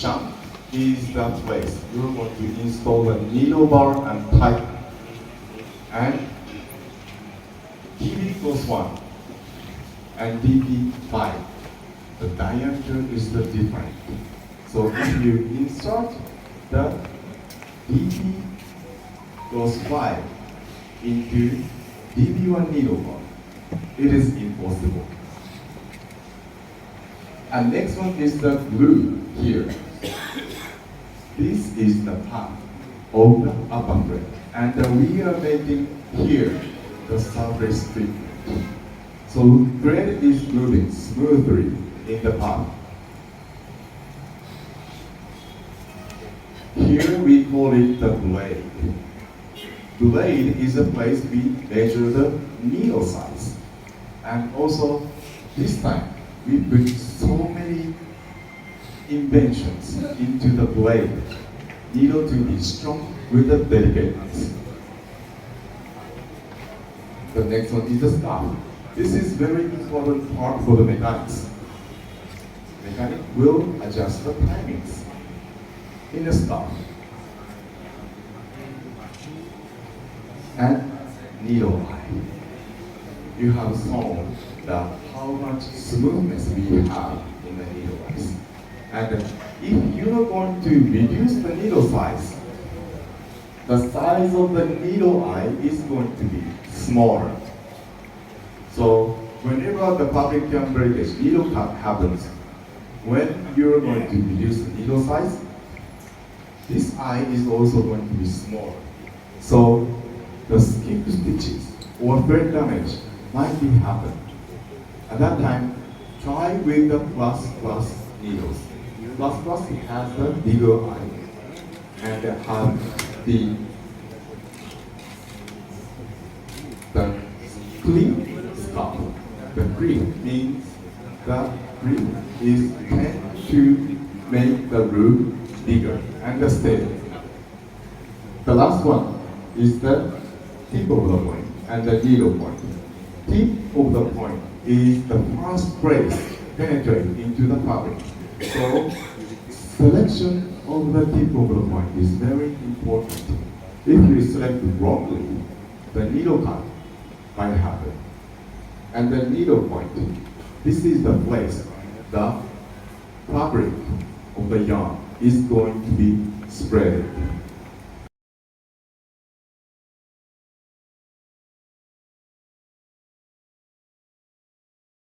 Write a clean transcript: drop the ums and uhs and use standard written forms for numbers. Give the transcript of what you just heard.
shank is the place you're going to install the needle bar and tighten. And DB equals 1 and DB 5. The diameter is the different. So if you insert the DB equals 5 into DB1 needle bar, it is impossible. And next one is the glue here. This is the part of the upper thread. And we are making here the surface treatment. So thread is moving smoothly in the part. Here we call it the blade. Blade is a place we measure the needle size. And also this time we put so many inventions into the blade. Needle to be strong with the delicateness. The next one is the staff. This is very important part for the mechanics. Mechanic will adjust the timings in the staff. And needle eye. You have shown that how much smoothness we have in the needle eyes. And if you are going to reduce the needle size, the size of the needle eye is going to be smaller. So whenever the public cam breakage needle cut happens, when you're going to reduce the needle size, this eye is also going to be smaller. So the skip stitches or thread damage might be happen. At that time, try with the plus needles. Plus has the bigger eye and have the clean stop. The cream means the cream is tend to make the root bigger and stable. The last one is the tip of the point and the needle point. Tip of the point is the first place penetrate into the fabric. So selection of the tip of the point is very important. If you select wrongly, the needle cut might happen. And the needle point, this is the place the fabric of the yarn is going to be spread.